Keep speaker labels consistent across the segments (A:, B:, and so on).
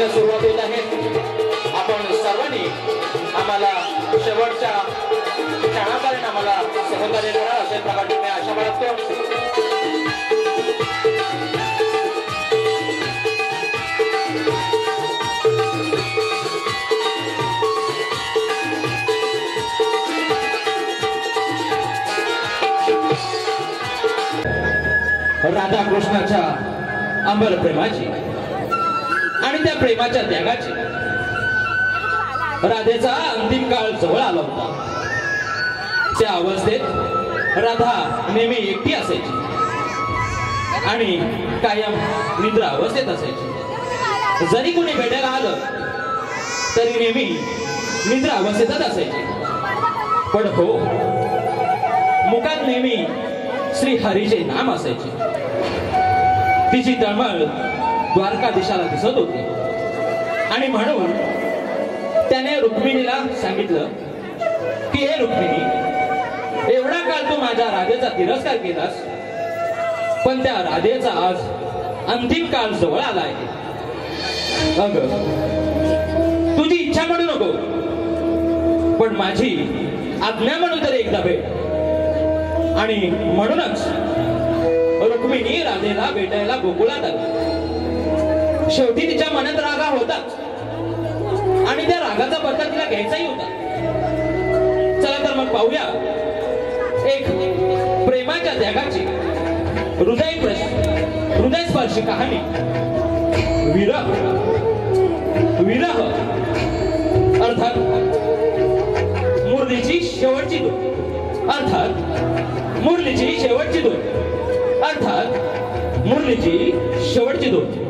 A: नाट्याला सुरुवात होत आहे। आपण सर्वांनी आम्हाला शेवटच्या क्षणापर्यंत आम्हाला सहकार्य करा असे प्रकारे मी आशा बाळगतो। राधा कृष्णाच्या अंबर प्रेमाची आणि त्या प्रेमाच्या त्यागाची राधेचा अंतिम काळ जवळ आला होता। त्या अवस्थेत राधा नेहमी एकटी असायची आणि कायम निद्रा अवस्थेत असायची। जरी कोणी भेटायला आलं तरी नेहमी निद्रा अवस्थेतच असायची। पण हो, मुखात नेहमी श्री हरीचे नाम असायचे। तिची तळमळ द्वारकाधीशाला दिसत होती आणि म्हणून त्याने रुक्मिणीला सांगितलं की हे रुक्मिणी, एवढा काळ तू माझ्या राधेचा तिरस्कार केलास, पण त्या राधेचा आज अंतिम काळ जवळ आला आहे। अगं, तुझी इच्छा म्हणू नको, पण माझी आज्ञा म्हणून तरी एकदा भेट। आणि म्हणूनच रुक्मिणी राधेला भेटायला गोकुळात आली। शेवटी तिच्या मनात रागा होताच आणि त्या रागाचा बदला तिला घ्यायचाही होता। चला तर मग पाहूया एक प्रेमाच्या त्यागाची हृदयस्पर्शी कहाणी, विरह। विरह अर्थात मुरलीची शेवटची धून, अर्थात मुरलीची शेवटची धून, अर्थात मुरलीची शेवटची धून।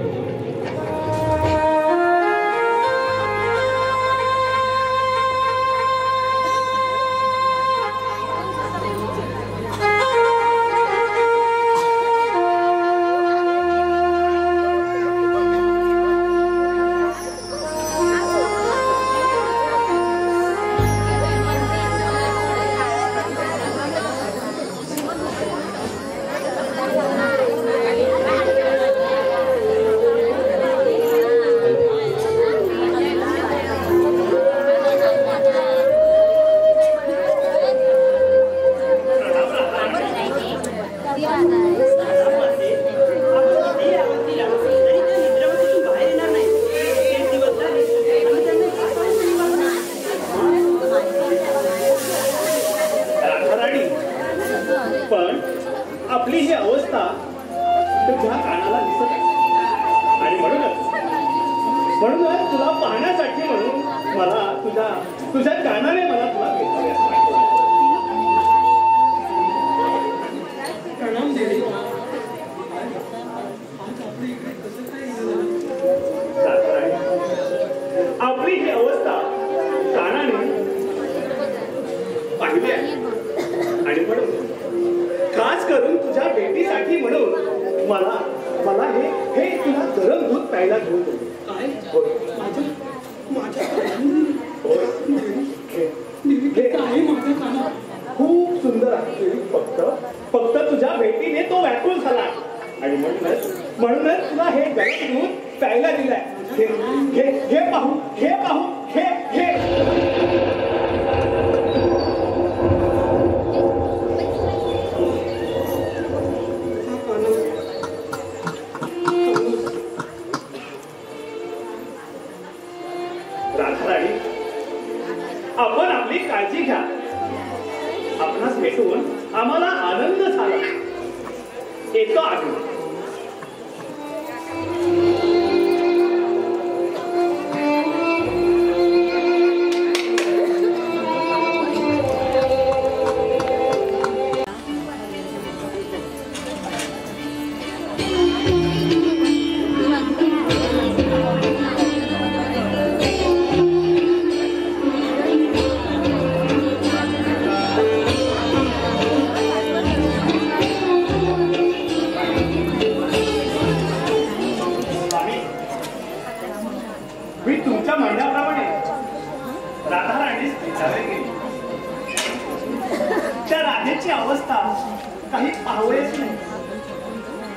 B: काही पाहूच नाही।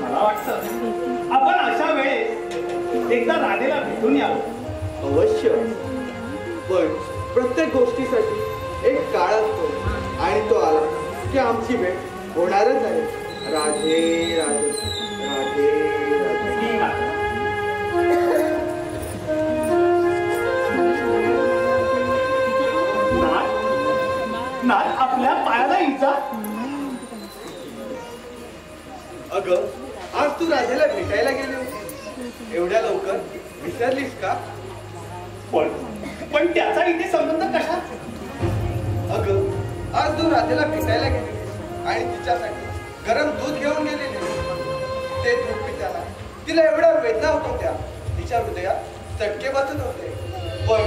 B: मला वाटतं आपण अशा वेळेस एकदा राधेला भेटून या.
C: अवश्य, पण प्रत्येक गोष्टीसाठी एक काळ असतो आणि तो आला की आमची भेट होणारच आहे. राधे राधे राधे राधे.
B: नाथ, आपल्या पायाला इजा.
C: अगं, आज तू राधेला भेटायला गेली होती. एवढ्या लवकर विसरलीस का?
B: पण त्याचा इथे संबंध कशा?
C: अगं, आज तू राधेला भेटायला गेली आणि तिच्यासाठी गरम दूध घेऊन गेलेली. ते दूध पिताना तिला एवढ्या वेदना होत होत्या, तिच्या हृदयात चटके बसत होते. पण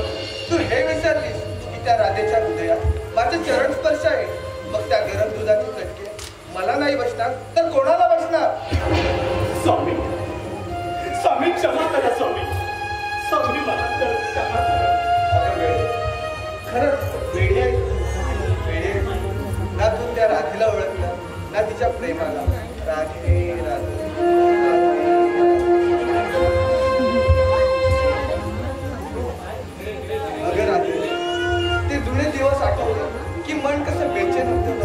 C: तू हे विसरलीस की त्या राधेच्या हृदयात माझे चरण स्पर्श आहे. मग त्या गरम दुधाचे चटके मला नाही बसणार तर कोणाला बसणार?
B: स्वामी, स्वामी क्षमा करा. स्वामी, स्वामी मला तर क्षमा करा.
C: खरंच वेडी आहे. वेडी ना तू त्या राधेला ओळखलं ना तिच्या प्रेमाला. राधे राधे अगं राधे, ते जुने दिवस आठवले की मन कसं बेचैन होतं.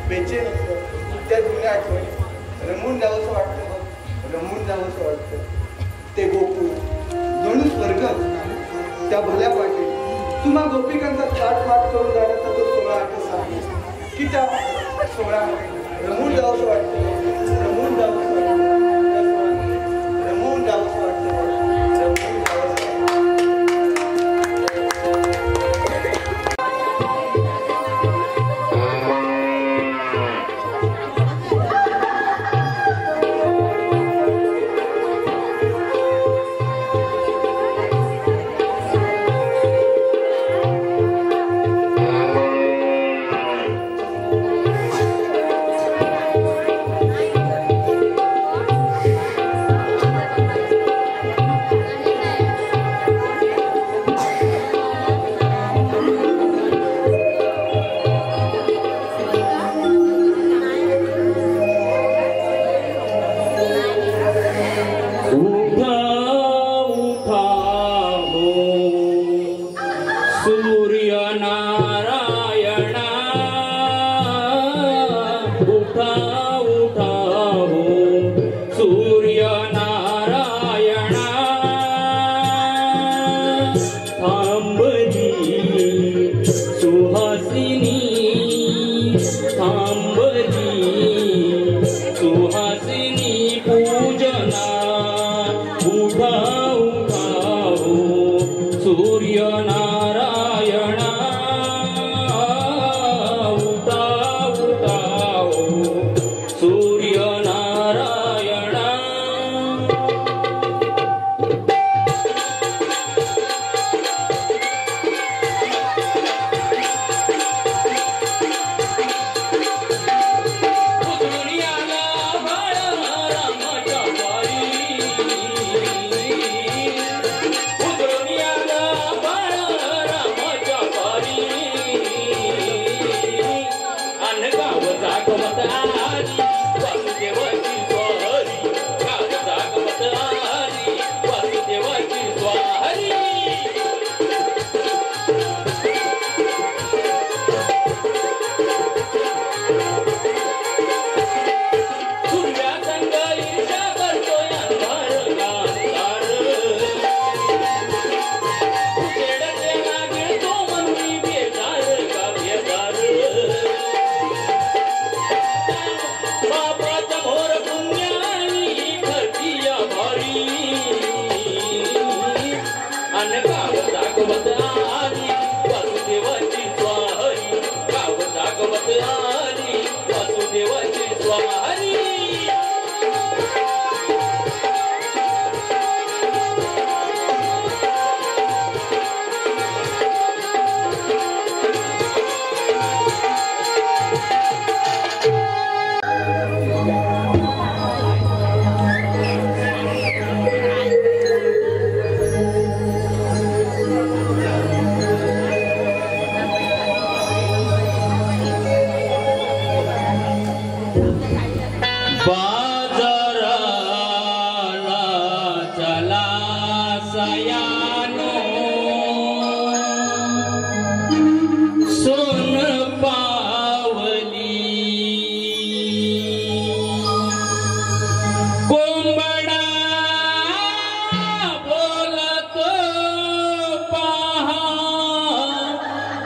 C: बेचैन होतं त्या जुन्या आठवणी रमून जावंसं वाटतं. रमून जावंसं वाटतं. ते गोकुळ जणू स्वर्ग. त्या भल्या पाठी तुम्हा गोपिकांचा थाट करून जाण्याचा तो 16 कसा की त्या 16 रमून जावंसं वाटतं. रमून जावंसं वाटतं. रमून जावंसं वाटतं. रमून जावंसं.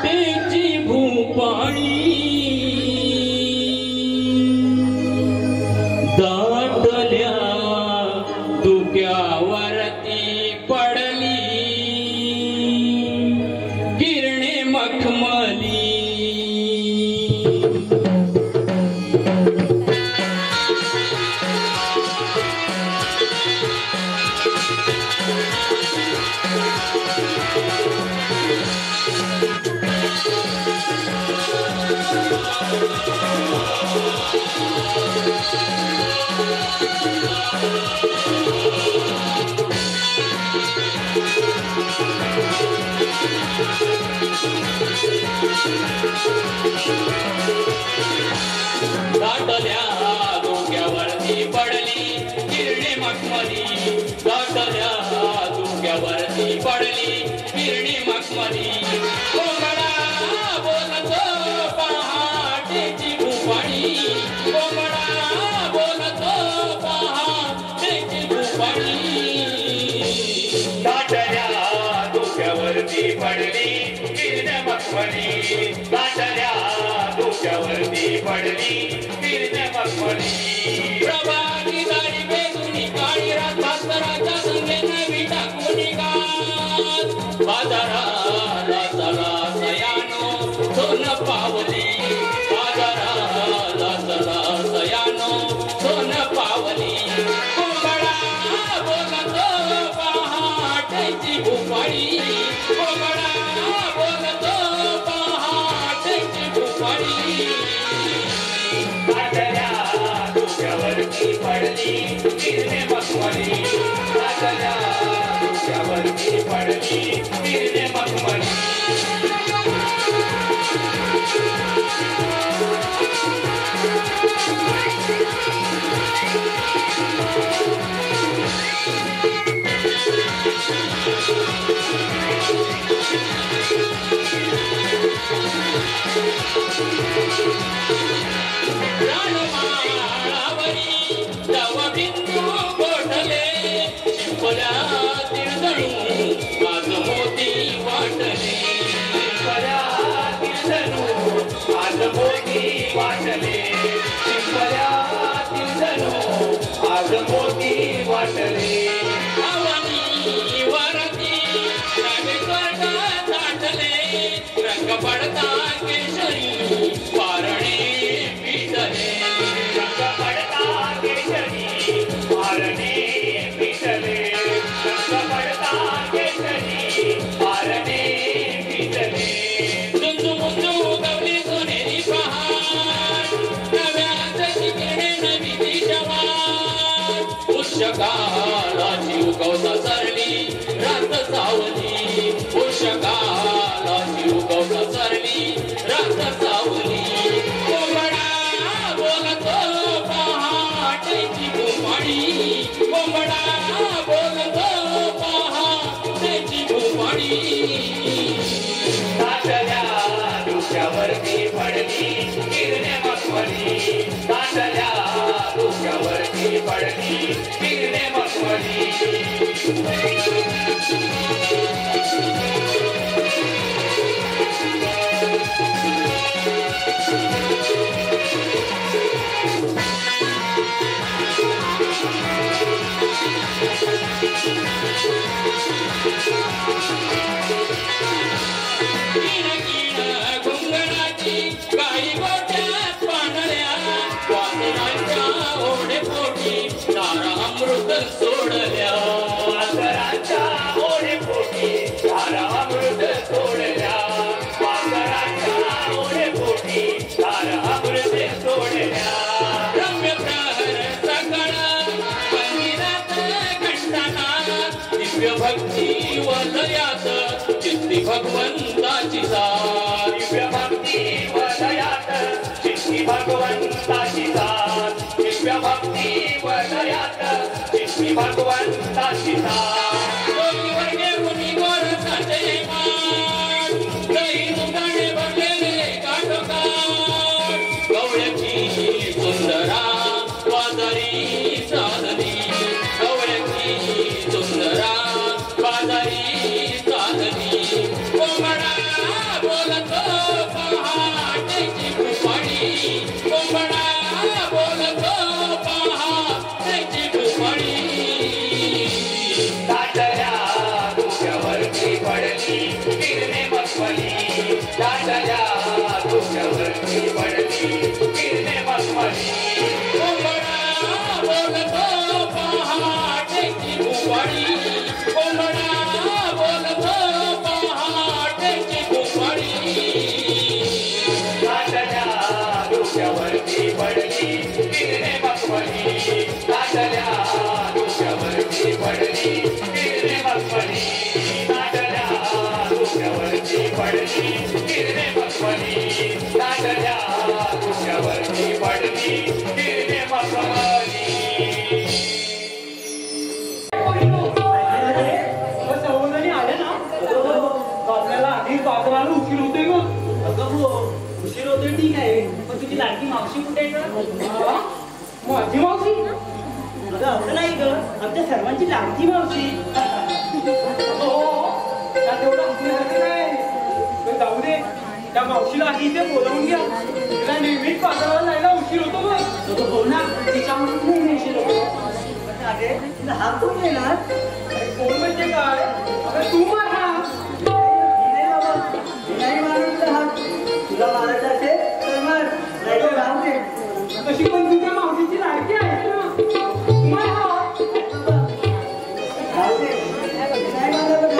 A: तेची भूपाळी दाटल्या धुक्यावरती पडली किरणे मखमली दाटल्या धुक्यावरती पडली किरणे मखमली दाटल्या धुक्यावरती पडली किरणे मखमली कोंबडा बोलतो पहाटेची भूपाळी कोंबडा बोलतो पहाटेची भूपाळी
B: दाटल्या धुक्यावरती पडली किरणे मखमली दाटल्या धुक्यावरती पडली किरणे मखमली
A: प्रभाती दाढी बेगुनी काळी रात भास्कराच्या संगे नवी टाकून गात बाजाराला चला सयानो सोन पावली बाजाराला चला सयानो सोन पावली कोंबडा बोलतो पहाटेची भूपाळी कोंबडा बोलतो पहाटेची भूपाळी
B: दाटल्या धुक्यावरती पडली किरणे मखमली दाटल्या धुक्यावरती पडली किरणे मखमली
A: रानमाळावरी दवबिंदू गोठले शिंपल्या तिळदळू आज मोती वाटले
B: शिंपल्या तिळदळू आज मोती वाटले शिंपल्या तिळदळू आज मोती वाटले
A: आवनी वरती नवे स्वर्ग दाटले रंग पडता केशरी पारणे पिटले
B: रंग पडता केशरी पारणे पिटले रंग पडता केशरी पारणे पिटले
A: झुंजू मुंजू गवली सोनेरी पहाड नव्याच किरणे नवी दिशवाड उषकालाची उगवता सरली रात सावली उषकालाची उगवता सरली रात सावली कोंबडा बोलतो पहाटेची भूपाळी कोंबडा बोलतो पहाटेची भूपाळी
B: दाटल्या धुक्यावरती पडली किरणे मखमली दाटल्या धुक्यावरती पडली किरणे मखमली
A: किण किण घुंगणाची काळी गोट्यात पांढऱ्या वासरांच्या ओढे पोटी तारा अमृत सोडल्या
B: वासरांच्या ओढे पोटी तारा अमृत सोडल्या वासरांच्या ओढे पोटी तारा अमृत सोडल्या
A: रम्य प्रहर सकळ मंदिरात घंटानाद दिव्य भक्ती वलयात चित्ती भगवंताची साथ
B: दिव्य भक्ती वलयात चित्ती भगवंताची साथ दिव्य भक्ती वलयात चित्ती भगवंताची साथ
A: डोकीवर घेऊन गोड साचे माठ दही दुकाने भरलेले काठोकाठ गवळ्याची सुंदरा बाजारी चालली गवळ्याची सुंदरा बाजारी चालली कोंबडा बोलतो
B: किरणे मखमली दाटल्या डोक्यावरती पडली किरणे मखमली
A: कोंबडा बोलतो पहाटेची कुंबडी कोंबडा बोलतो पहाटेची कुंबडी
B: दाटल्या डोक्यावरती पडली किरणे मखमली दाटल्या डोक्यावरती पडली किरणे मखमली दाटल्या डोक्यावरती पडली किरणे मखमली दाटल्या डोक्यावरती पडली किरणे मखमली
D: सवंगणी आले ना आपल्याला आधी बाजाराला उशीर होते ग.
E: अगं हो उशीर होतोय ठीक आहे पण तुझी लाडकी मावशी कुठे आहे का?
D: माझी मावशी
E: अगं असं नाही ग आमच्या सर्वांची लाडकी मावशी.
D: हो त्या तेवढं असण्यासाठी नाही पण जाऊ दे त्या मावशीला आधी इथे बोलावून घ्या. तिला नेहमीच बाजाराला जायला उशीर होतो बघ.
E: अगं हो ना तिच्यामुळे नाही उशीर होतो. अरे तिला हात कोण देणार?
D: कोण म्हणजे काय अगं तू मारा.
E: नाही बाबा नाही मारून तुला हात. तुला मारायचा असेल तर मार नाही तर राहू दे.
D: तशी पण तुझ्या मावशीची लाडकी आहे ना मारा.
E: राहू दे नाही मारलं बरं.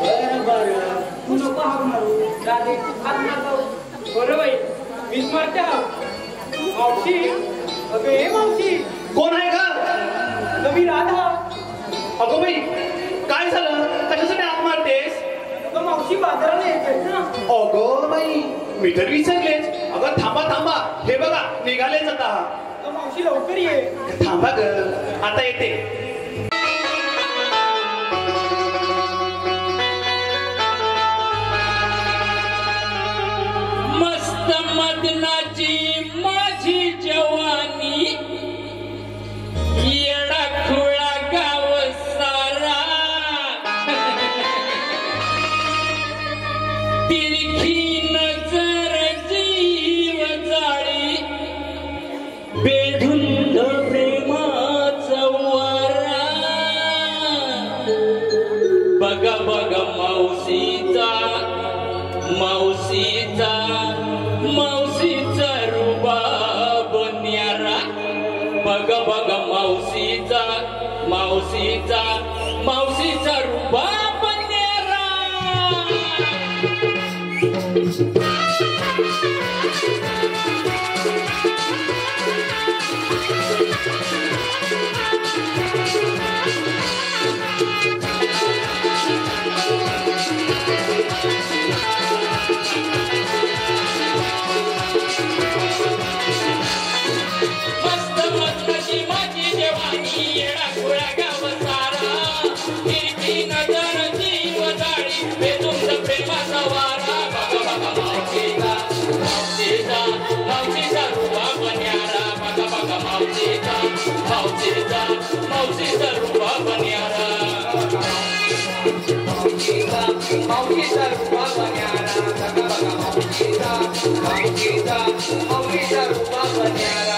E: बरं बरं तू नको हात मारू.
D: राधे हात मारतो बरं बाई मीच मारते हा. मावशी अगं हे मावशी
B: कोण आहे का
D: नवी राधा.
B: अगो बाई काय झालं कशासाठी हात मारतेस
D: अगं मावशी बाजाराला यायचंय ना.
B: अगो बाई मी तर विसरलेच अगं थांबा थांबा हे बघा निघालेच आता
D: अगं मावशी लवकर ये.
B: थांबा ग आता येते
A: मस्त मदनाची माझी जवानी येडा खुळा गाव सारा तिरखी नजर जीव जाळी बेधुंद प्रेमाचा वारा बघा बघा मावशीचा मावशीचा मावशीचा रुबाब न्यारा बघा बघा मावशीचा मावशीचा मावशीचा रुबाब न्यारा मस्त मस्ताची माझी जवानी येडा खुळा गाव सारा तिरकी नजर जीव जाळी बेधुंद प्रेमाचा वारा बघा बघा मावशीचा मावशीचा मावशीचा रुबाब न्यारा बघा बघा मावशीचा मावशीचा मावशीचा रुबाब न्यारा
C: मावशीचा मावशीचा रुबाब न्यारा बघा बघा मावशीचा मावशीचा मावशीचा रुबाब न्यारा.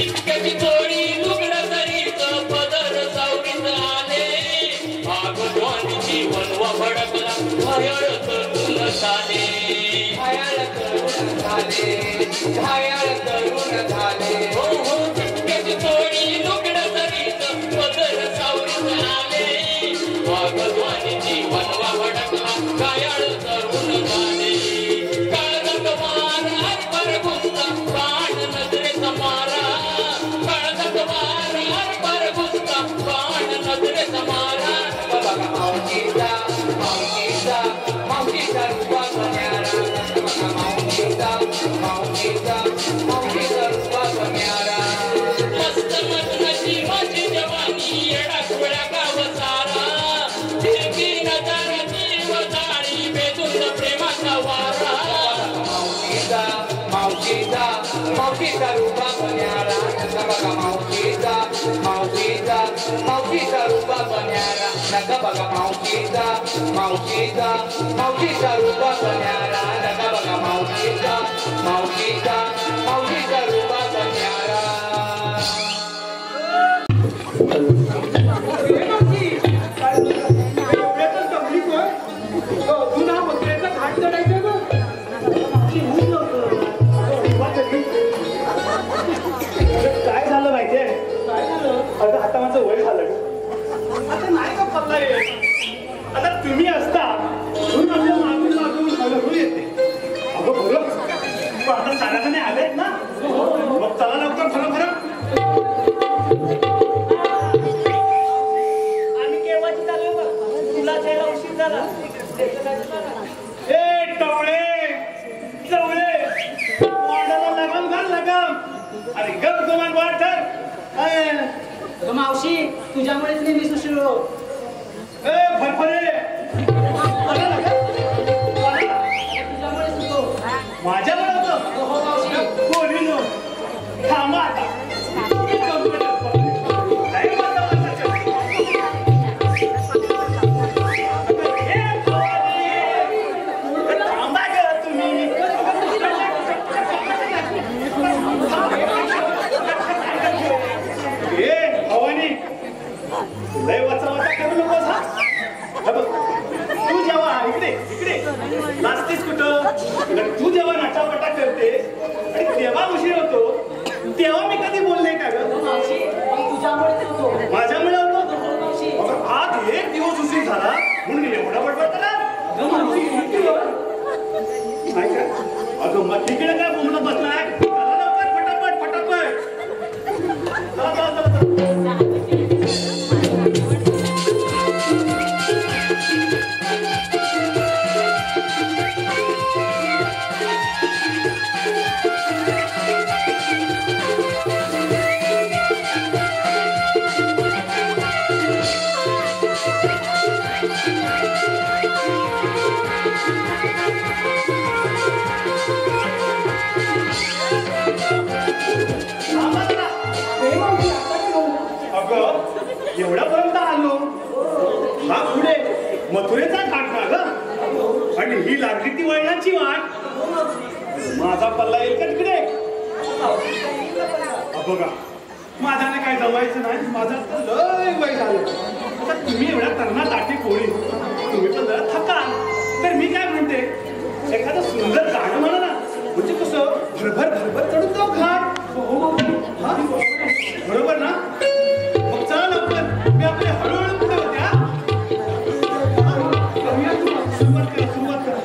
A: इतक्याची चोळी लुगडं तरीचं पदर सावरीत आले भागवानीची वनवा भडकला भयाळ तरुण झाले
C: घायाळ तरुण झाले घायाळ तरुण झाले.
A: हो हो इतक्याची चोळी लुगडं तरीचं पदर सावरीत आले भागवानीची वनवा भडकला भयाळ तरुण झाले काळजात वार हरभर घुसला प्राण नजरेचा मारा काळजात वार हरभर घुसला प्राण नजरेचा मारा
C: बघा मावशीचा मावशीचा मावशीचा रुबाब न्यारा बघा मावशीचा मावशीचा मावशीचा रुबाब न्यारा. मावशीचा रूपाचा न्यारा नका बघा मावशीचा मावशीचा मावशीचा रूपाचा न्यारा नका बघा मावशीचा मावशीचा मावशीचा रूपाचा न्यारा
B: काय झालं माहितीये आता आता माझं वय झालं आता नाही का पत्ता येत आता तुम्ही असता म्हणून आपल्या मागून मागून हळूहळू येते अगं बरं पण आता साऱ्याजणे आलेत ना मग चला लवकर खरं खरं
E: आम्ही केव्हाची चालू तुला जायला उशीर झाला
B: ए टवळे टवळे वाड्याला लगाम घाल लगाम अरे गप गुमान वाट ठर
E: मावशी तुझ्यामुळेच नेहमी सुशिरो
B: ए फरफरे कोणाला लगाम? कोणाला?
E: तुझ्यामुळेच होतो
B: माझ्याकडे होतं
E: हो मावशी
B: कोणीनो थांबा आता तुम्ही कंप्लेंट करा. नाही माझा वाचा कर. ए भवानी, थांबा गं तुम्ही. ए भवानी, लय वाचा करू नकोस हा. हे बघ, तू जेव्हा इकडे इकडे नाचतेस कुठं तू जेव्हा नाचापटा करते आणि तेव्हा उशीर होतो तेव्हा मी कधी बोलले का ग
E: मावशी तुझ्यामुळेच होतो
B: माझ्यामुळे होतो
E: हो मावशी
B: अगं, आज एक दिवस उशीर झाला म्हणून एवढा बडबड करा नाही का अगं मग तिकडे काय बोलणं बसलाय चला लवकर फटाफट फटाफट चला चला चला एवढ्यापर्यंत आलो हा पुढे मथुरेचा घाट ना ग आणि ही लागली ती वळणाची वाट माझा पल्ला येईल का तिकडे बघा माझ्याने काय जमायचं नाही माझं लय वय झालं आता तुम्ही एवढ्या तरणा ताटी पोळी तुम्ही पण जरा थकाल तर मी काय म्हणते एखादं सुंदर गाणं म्हणा ना म्हणजे कसं भरभर भरभर चढून जाऊ घाट हा? बरोबर ना मग चला लवकर मी आपले हळूहळू पुढे होते हा सुरुवात करा सुरुवात करा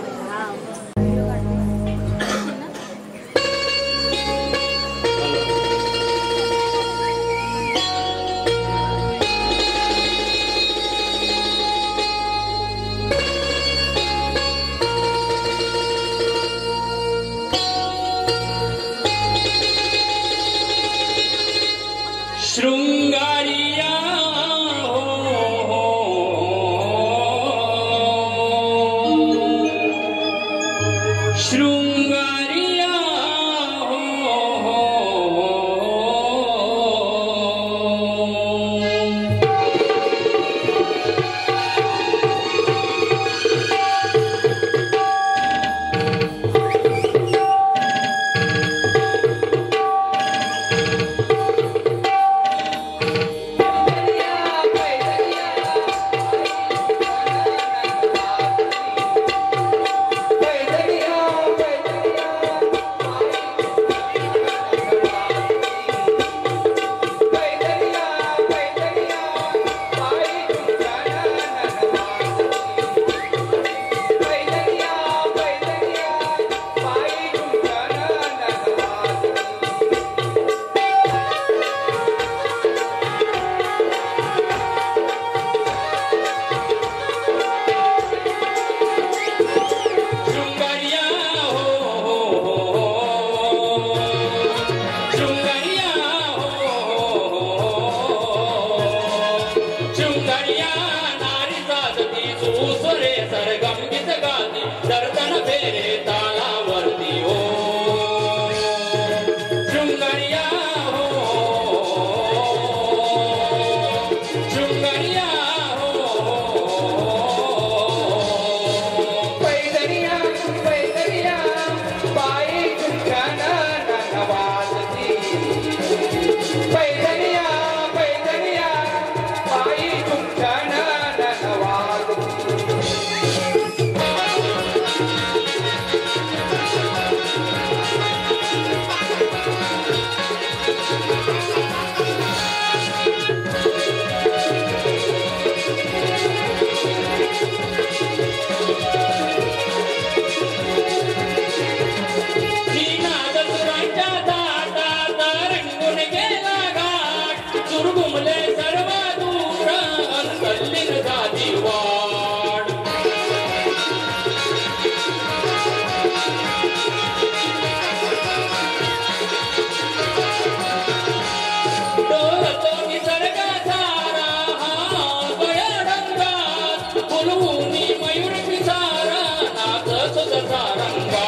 A: डोलवूनी मयूर पिसारा नाचत तसा रंगा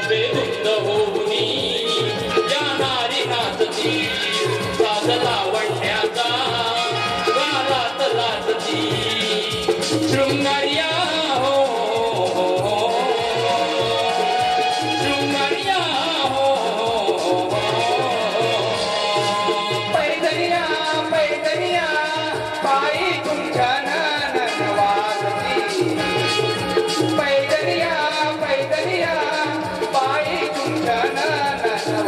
A: बेधुंद होऊनी या नारी नाचती साज लावण्याचा गालात लाजती शृंगारिया हो शृंगारिया हो
C: पैदलिया पैदलिया पायी तुमच्या वाजती पैदलिया पैदलिया पायी तुमच्या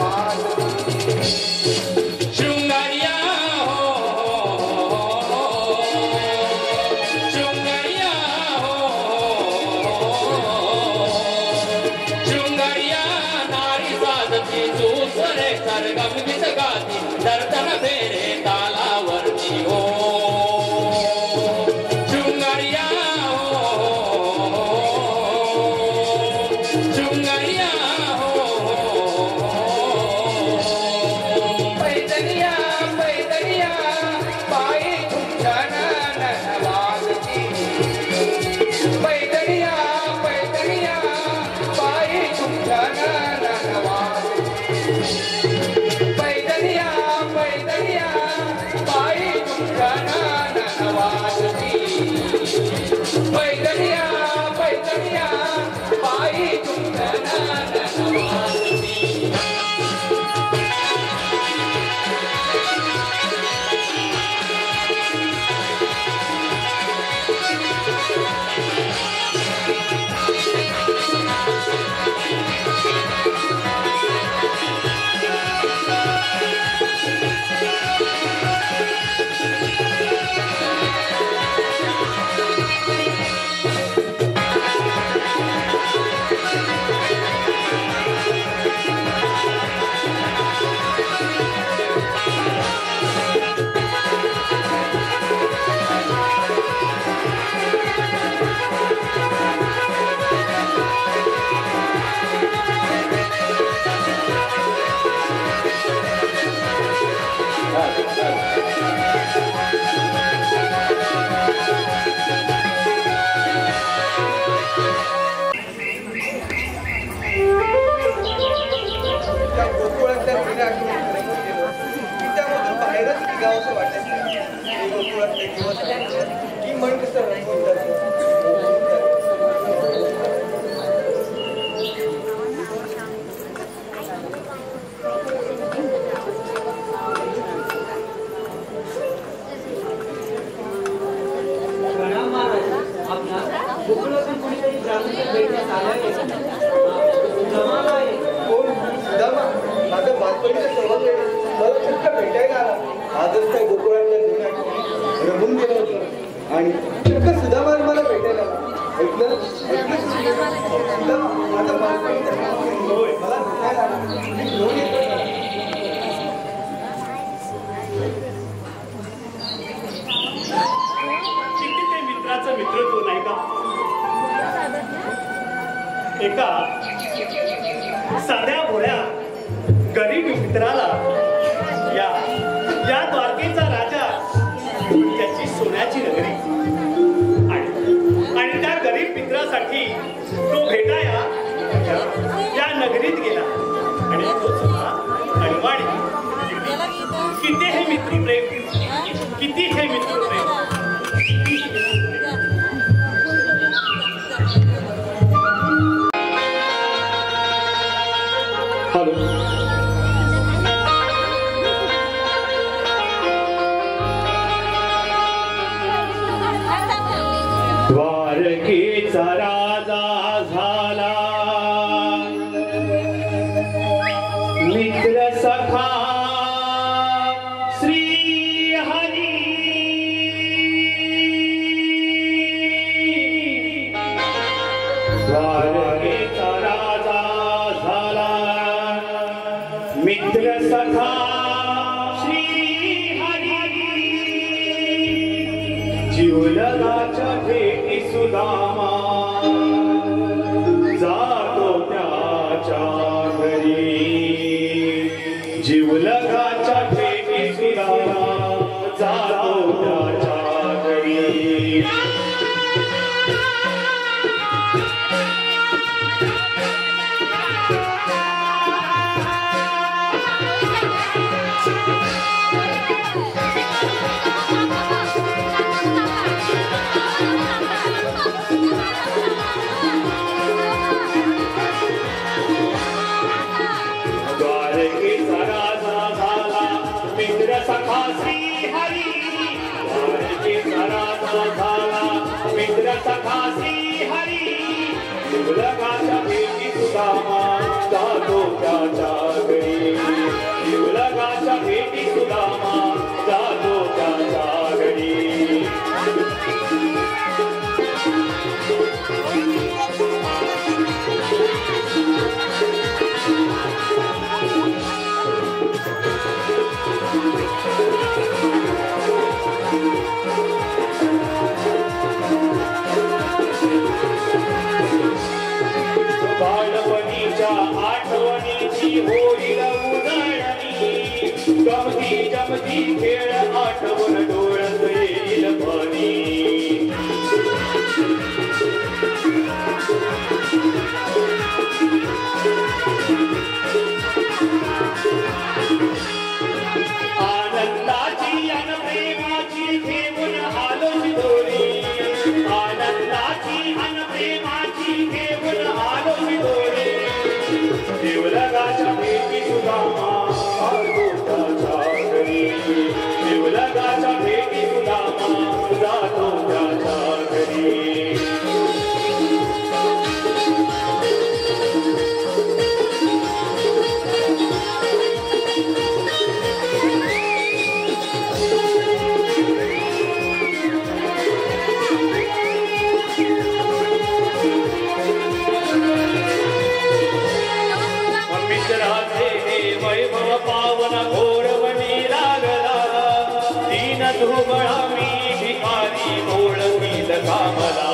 C: वाजती
A: शृंगारिया हो शृंगारिया हो शृंगारिया नारी साजती दुसरे सरगम गीत गाती दर्दन फेरे तालावरती हो शृंगारिया हो शृंगारिया हो
C: पैदलिया पैदलिया पायी तुमच्या वाजती पैदलिया पैदलिया पायी तुमच्या वाजती पैदलिया पैदलिया पायी तुमच्या वाजती पैदलिया पैदलिया पायी तुमच्या वाजती
B: एका साध्या भोळ्या गरीब मित्राला या द्वारकेचा राजा त्याची सोन्याची नगरी आणि त्या गरीब मित्रासाठी तो भेटाया या नगरीत गेला आणि तो सुद्धा अणवाणी किती हे मित्रप्रेम किती हे मित्रप्रेम
A: द्वारकेचा राजा झाला मित्र सखा श्री हरी द्वारकेचा राजा झाला मित्र सखा श्री हरी जीवलगाच्या भेटी सुदामा जातो त्याच्या घरी जीवलगाच्या भेटी सुदामा जातो त्याच्या घरी
F: बालपणीच्या आठवणीची होईल उजळणी, गमती जमती खेळ आठवण डोळ्यात येईल पाणी. आनंदाची अन प्रेमाची घेऊन आलो शिदोरी, आनंदाची अन प्रेमाची घेऊन आलो शिदोरी. देवलगाच्या भेटी सुदामा जातो घरी, देवलगाच्या भेटी सुदामा जातो त्याच्या घरी. वैभव पावन घोरवणी लागला, दीन धुबळा मी भिकारी ओळखील कामला.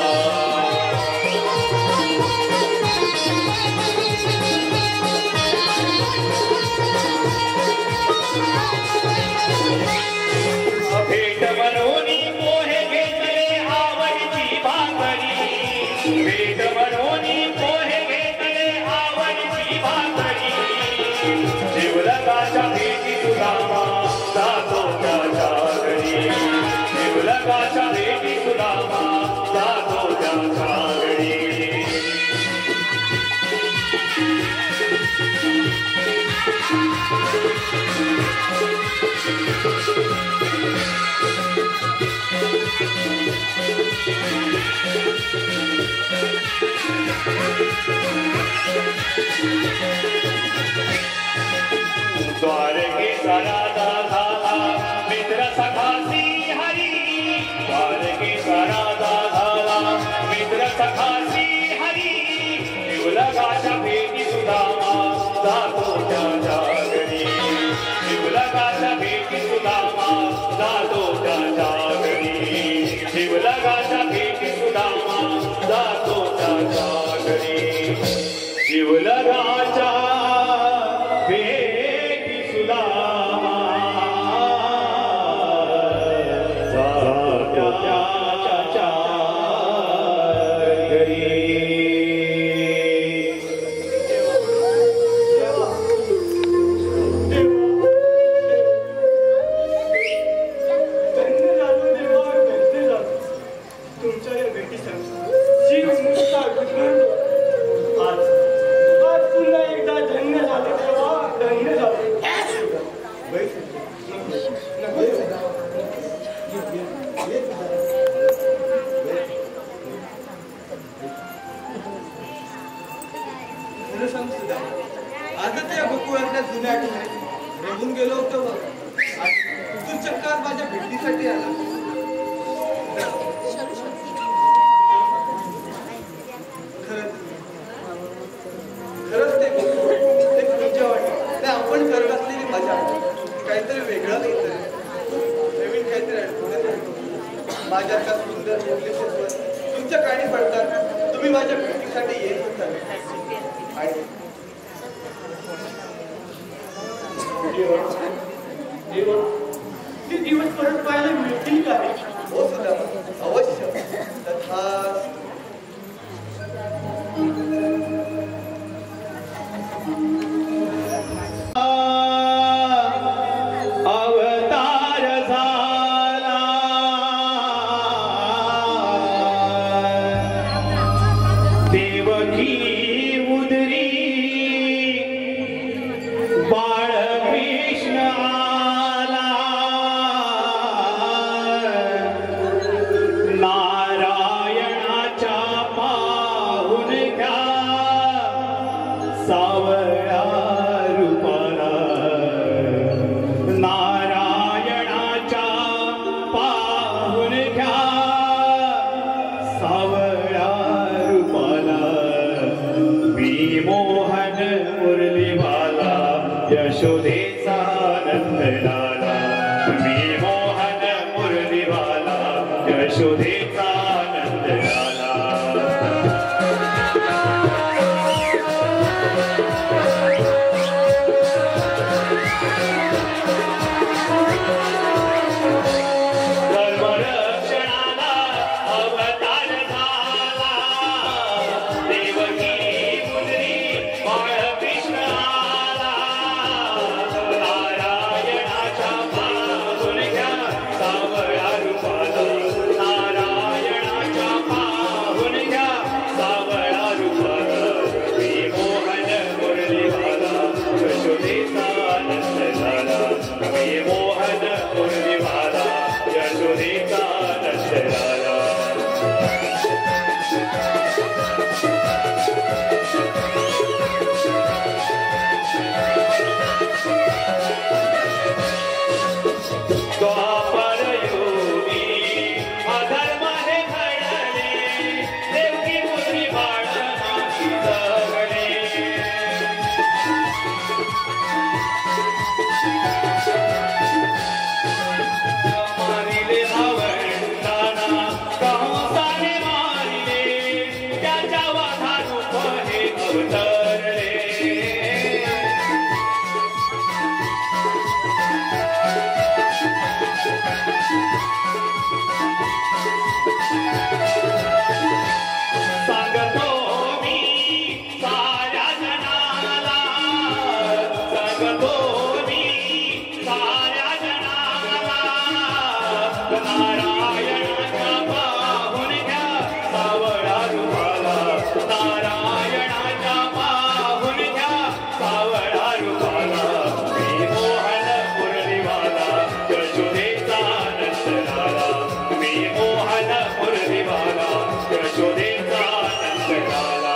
F: भेट मनोनी पोहे घेतले आवडीची भाकरी, भेट मनोनी पोहे घेतले आवडीची भाकरी. देवलगाच्या भेटी सुदामा जातो त्याच्या घरी, देवलगाच्या भेटी सुदामा जातो त्याच्या घरी. द्वारकेचा राजा झाला मित्र सखासी हरी, द्वारकेचा राजा झाला मित्र सखासी हरी. देवलगाच्या भेटी सुदामा जातो त्याच्या घरी, देवलगाच्या भेटी सुदामा जातो त्याच्या घरी, देवलगाच्या भेटी सुदामा जातो त्याच्या घरी. देवलगाच्या भेटी सुदामा जातो त्याच्या घरी.
B: तुमच्या या भेटीसाठी जीव नुसता गुदगुलतो. आज पुन्हा एकदा धन्य झाले देवा, धन्य झाले.
C: खरं सांग सुद्धा आता त्या गोकुळातल्या जुन्या आठवणी रडून गेलो होतो बघ. तू चक्कार माझ्या भेटीसाठी आला. खरंच ते तुमच्या वाटत ते आपण करत असलेली मजा काहीतरी वेगळं काहीतरी नवीन काहीतरी आठवण्यात. माझ्या त्या सुंदर मुरलीश्वर तुमच्या काणी पडतात. तुम्ही माझ्या भेटीसाठी येत होता आणि
B: ते दिवस परत पाहायला मिळतील का रे?
C: हो सुद्धा अवश्य तथास्तु.
F: अवतार झाला देवकी उदरी बाळ कृष्ण आला. नारायणाच्या पाहुन घ्या सावळ्या रूपाला. नारायणाच्या पाहुन घ्या सावळ्या रूपाला. मी मोहन मुरलीवाला यशोदेचा नंद लाला. मी मोहन मुरलीवाला यशोदेचा नंद झाला धर्मरक्षणाला अवतार झाला देवकी मुद्री बाळकृष्ण आला नारायणाच्या पाहून घ्या सावळा रूपाला नारायणाच्या पाहून घ्या सावळा रूपाला मी मोहन मुरलीवाला यशोदेचा नंद झाला मी मोहन मुरलीवाला यशोदेचा नंद झाला द्वापर योगी अधर्म हे घडले देवकी मुद्री बाळनाची जगले मारिले रावणाला कंसाने मारिले त्याच्या वधारूप हे अवतरले सांगतो मी साऱ्या जनाला सांगतो मी साऱ्या जनाला नारायणाच्या पाहून घ्या सावळा रूपाला नारायणाच्या पाहून घ्या सावळा रूपाला मी मोहन मुरलीवाला यशोदेचा नंद झाला मी मोहन मुरलीवाला यशोदेचा नंद झाला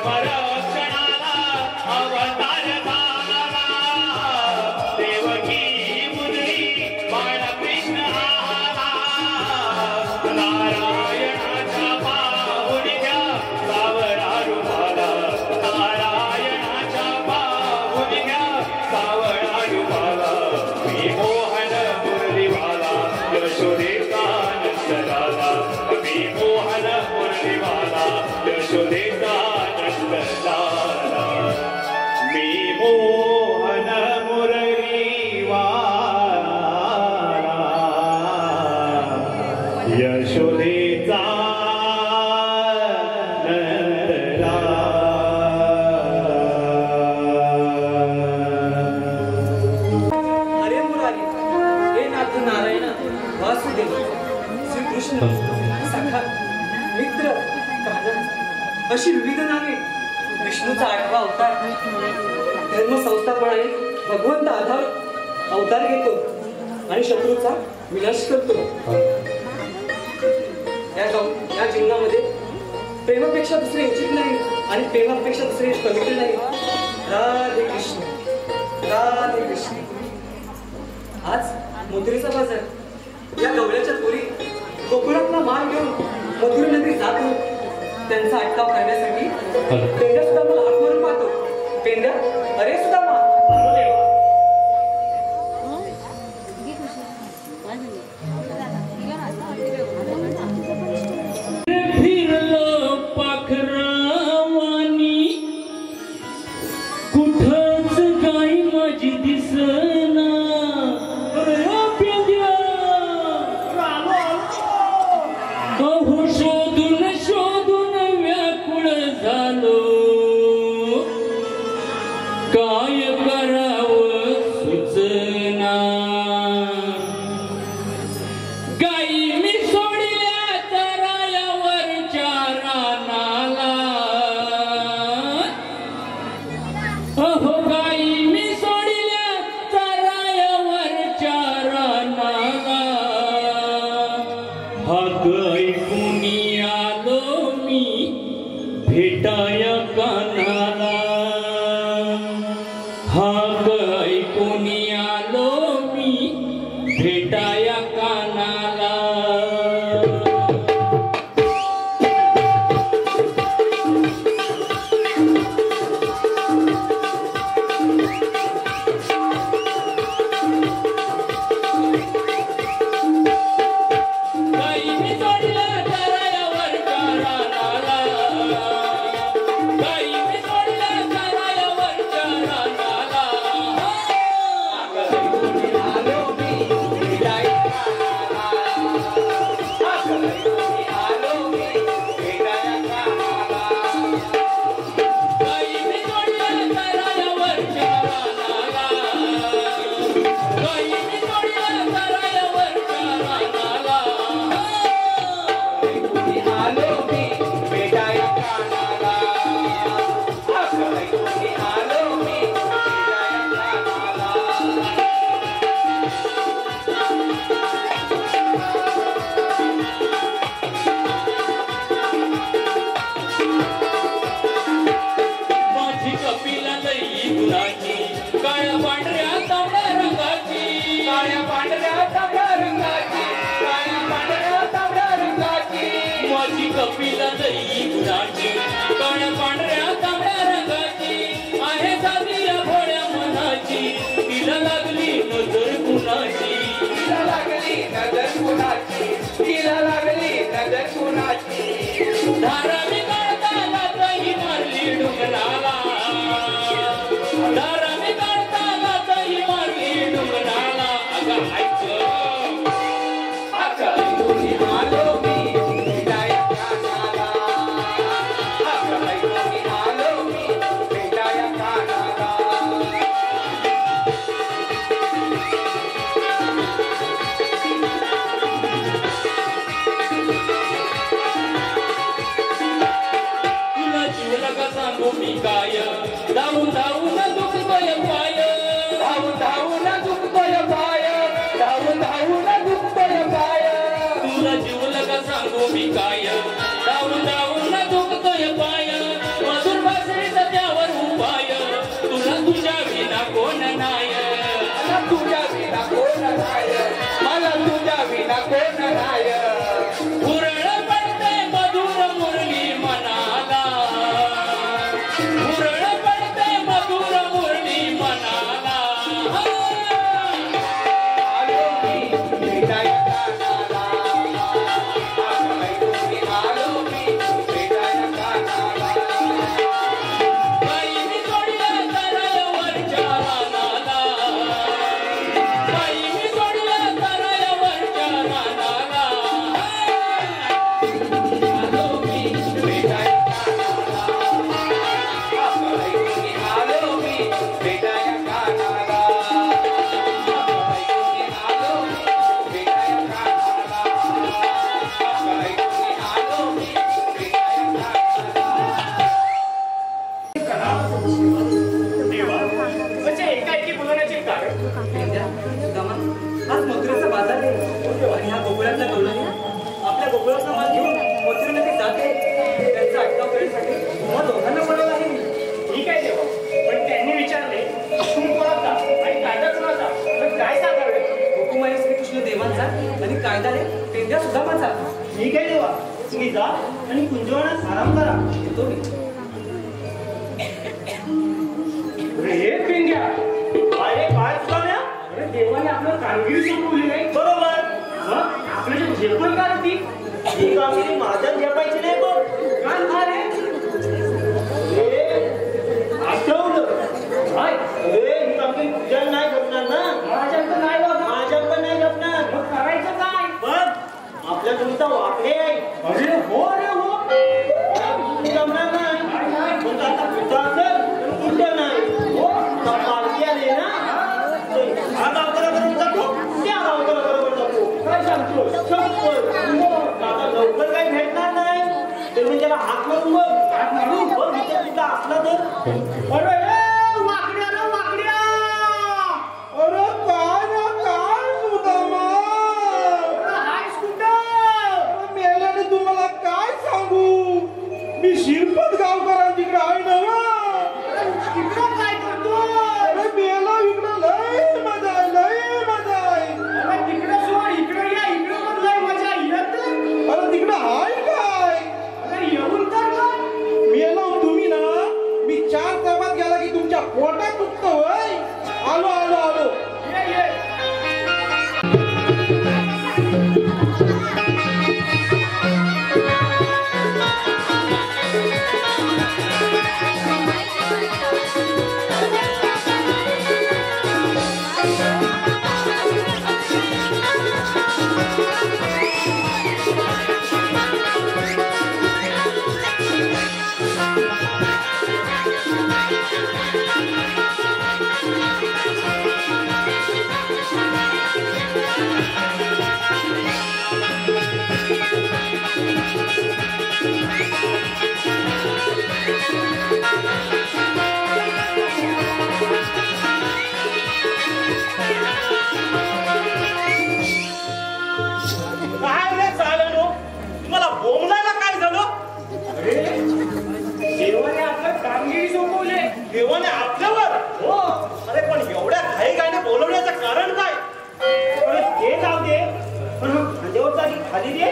F: धर्मरक्षणाला अवतार झाला देवकी मुद्री बाळकृष्ण आला नारायणाच्या पाहून घ्या सावळा रूपाला नारायणाच्या पाहून घ्या सावळा रूपाला मी मोहन मुरलीवाला यशोदेचा नंद झाला मी मोहन मुरलीवाला यशोदेचा नंद झाला मी मोहन मुरलीवाला यशोदेचा नंद झाला
D: अरे मुरारी हे नाथ नारायण वासुदेव श्रीकृष्ण सखा मित्र कानन अशी विविध नावे विष्णूचा 8वा अवतार धर्मसंस्थापनाने भगवंत अवतार घेतो आणि शत्रूचा विनाश करतो या जीवनामध्ये प्रेमापेक्षा दुसरे इच्छित नाही आणि प्रेमापेक्षा दुसरे पवित्र नाही राधे कृष्ण राधे कृष्ण आज मथुरेचा बाजार या गवळ्याच्या पोरी गोकुळातला माल घेऊन मथुरा नगरी जात होत त्यांचा अटकाव करण्यासाठी पेंड्या सुद्धा मला हात मारून पाहतो पेंड्या अरे सुद्धा
G: कुठंच काही माझी दिसना अहो शोधून शोधून व्याकुळ झालो काय करावं सुचना गाई मी सोडल्या चरायावरच्या रानाला अहो गाई मी सोडल्या चरायावरच्या रानाला हाक ऐकून आलो मी भेटाया कानाला हाक ऐकून आलो मी भेटाया कानाला कुणाची काळ्या पांढऱ्या तांबड्या रंगाची
C: काळ्या पांढऱ्या तांबड्या रंगाची काळ्या पांढऱ्या तांबड्या रंगाची
G: माझी कपिला दही कुणाची काळ्या पांढऱ्या तांबड्या रंगाची आहे साधी या भोळ्या मनाची तिला लागली नजर कुणाची
C: तिला लागली नजर कुणाची तिला लागली नजर कुणाची
G: धारावी काढताना तही मारली डुंगराला धारावी काढताना तही मारली डुंगराला अगं ऐक
C: ऐकून आलो मी भेटाया कानाला ऐकून आलो मी भेटाया कानाला
G: तुला जीवला का सांगू मी काय धावून धावून दुखतोय पाय
C: धावून धावून दुखतोय पाय धावून धावून दुखतोय पाय
G: तुला जीवला का सांगू मी काय धावून धावून दुखतोय पाय मधुर भाषेचा त्यावर उपाय तुला तुझ्या विना कोण नाही
C: मला तुझ्या विना कोण नाही मला तुझ्या विना कोण नाही
G: हुरळ पडते मधुर मुरली मनाला हुरळ पडते मधुर मुरली मनाला
C: आलो मी भेटाया कानाला ऐकून आलो मी भेटाया कानाला
G: बाई मी सोडल्या तरायावरच्या रानाला बाई मी सोडल्या तरायावरच्या रानाला आलो मी
C: भेटाया कानाला ऐकून आलो मी भेटाया कानाला ऐकून आलो मी भेटाया कानाला ऐकून आलो मी भेटाया कानाला
B: देवा म्हणजे एकाएकी बोलण्याचे कारण
D: आज मथुरेचा बाजार आहे आणि ह्या गोकुळातल्या तरुणांनी आपल्या गोकुळाचा माल घेऊन मथुरेमध्ये जाते त्यांचा अटकाव करण्यासाठी तुम्हा दोघांना बोलवलं आहे मी.
B: ठीक आहे देवा पण त्यांनी विचारले हुकूम कोणाचा आणि कायदा कोणाचा तर काय सांगावे
D: हुकूम आहे श्रीकृष्ण देवांचा आणि कायदा आहे पेंद्या सुदामाचा.
E: ठीक आहे देवा तुम्ही जा आणि कुंजवनात आराम करा.
D: येतो मी.
B: रे पिंग्या
E: अरे काय सुधारण्या?
B: अरे देवाने आपलं कामगिरी सोपवली नाही
E: बरोबर
B: मग आपलं जे झेपण काय होती
E: ही कामगिरी माझ्या झेपायची नाही बघ.
B: काय अरे
E: आठवलं
B: काय
E: अरे ही कामगिरी तुझ्या नाही झेपणार ना.
B: माझ्या तर नाही बाबा
E: माझ्या पण नाही झेपणार.
B: मग करायचं काय
E: बघ आपल्या तुमचा वाकडे आहे.
B: अरे हो
E: जमणार नाही. मग आता तुझा असेल तर तुझं नाही. हो तर पालखी आली ना हा गावकरा बरोबर जातो त्या गावकरा बरोबर जातो.
B: काय सांगतो
E: शंभर. आता लवकर काही भेटणार नाही तर मी त्याला हात मारून बघ.
B: हात मारू?
E: बघ इथे तुझा असला तर.
B: अरे वाकड्या रे वाकड्या
E: अरे काय ना काय सुदामा.
B: हायस कुठं
E: मेल्याने तुम्हाला काय सांगू. मी शिरपत गावकरांच्याकडे आहे ना.
B: इकडं काय करतो
E: अरे मेला इकडं लय मजा आहे लय मजा आहे.
B: अरे तिकडं सोड इकडं या इकडं पण लय मजा येत
E: अरे तिकडं हाय काय.
B: अरे येऊन तर बघ.
E: मेलो तुम्ही ना. मी 4 चपात गेला की तुमच्या पोटात दुखतं होय. आलो आलो आलो.
B: ये ये
C: Thank you.
E: कामगिरी सोपवले.
B: देवाने आपल्यावर.
E: हो.
B: अरे पण एवढ्या घाई गायने बोलवण्याचं कारण काय?
E: अरे ते जाऊ दे, पण मग खांद्यावर जागी खाली दे.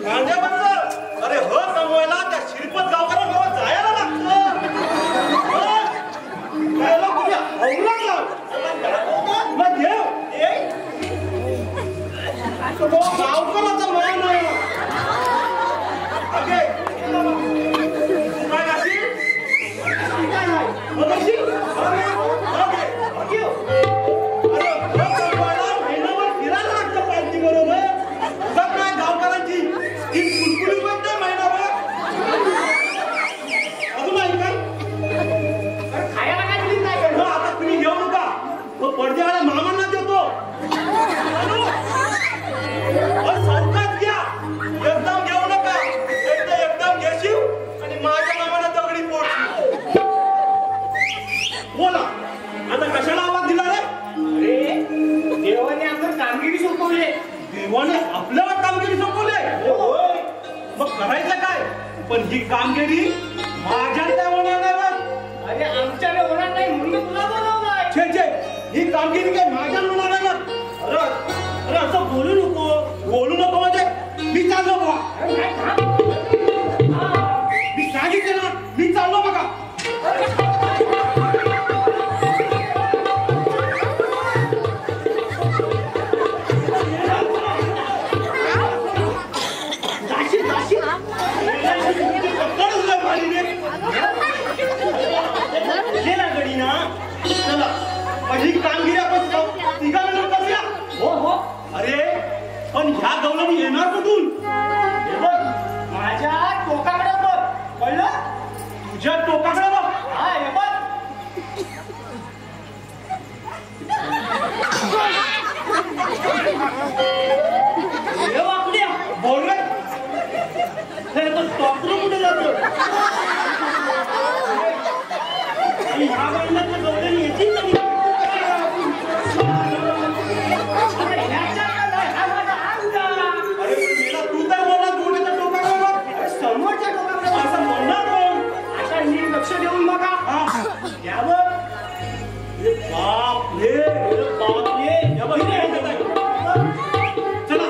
B: कांद्याबद्दल? अरे हो कमवायला त्या श्रीपत गावकरांगावात जायला लागतं. जायला कुठे अवघड लाव. मग देव तो गावकराचा मान आहे. अगे काय असेल काय नाही बघशी. अरे अगे अगे अरे गावकराला महिनाभर फिरायला लागतं पालखी बरोबर. तुझा काय गावकरांची ही कुलकुली बनते महिनाभर. अजून नाही काय
E: खायला काय दिली नाही का?
B: आता तुम्ही घेऊ नका. तो पडद्यावाल्या मामांना देतो. संकट घ्या एकदम घेऊ नका. एकदम घेशील आणि माझ्या मामाला दगडी पोडशील. बोला आता कशाला आवाज दिला रे?
E: अरे देवाने आपलं कामगिरी सोपवले.
B: देवाने आपल्यावर कामगिरी सोपवले. होय मग करायचं काय? पण ही कामगिरी माझ्या काय होणार नाही बघ.
E: अरे आमच्याकडे होणार नाही म्हणून तुला बोलवलंय.
B: छे छे ही कामगिरी काय माझ्या होणार नाही बघ. अरे अरे असं बोलू नको. बोलू नको म्हणजे मी चाललो बघा.
E: अरे काय थांब.
B: मी सांगितलं ना मी चाललो बघा.
E: जाशील जाशील.
B: गेला गडी ना. चला पहिली कामगिरी आपण तिघा मिळून करूया.
E: हो हो.
B: अरे पण ह्या गवळणी येणार कुठून?
E: हे बघ माझ्या टोकाकडे बघ. कळलं?
B: तुझ्या टोकाकडे बघ.
E: हा हे बघ. हे वाकड्या.
B: बोल रे.
E: हे तो टोकरू कुठे जातो? आणि ह्या महिन्यात गवळणी येतील तरी. अरे ह्याच्यात काय? हा माझा अंगा.
B: अरे मेला तू तर बोला कोणाच्या टोकाकडे बघ.
E: अरे समोरच्या टोकाकडे बघ.
B: असं म्हणणार कोण?
E: आता नीट लक्ष देऊन बघा.
B: हा.
E: या बघ.
B: अरे बाप रे.
E: अरे बापरे.
B: या बघ इथे येतात आहे. चला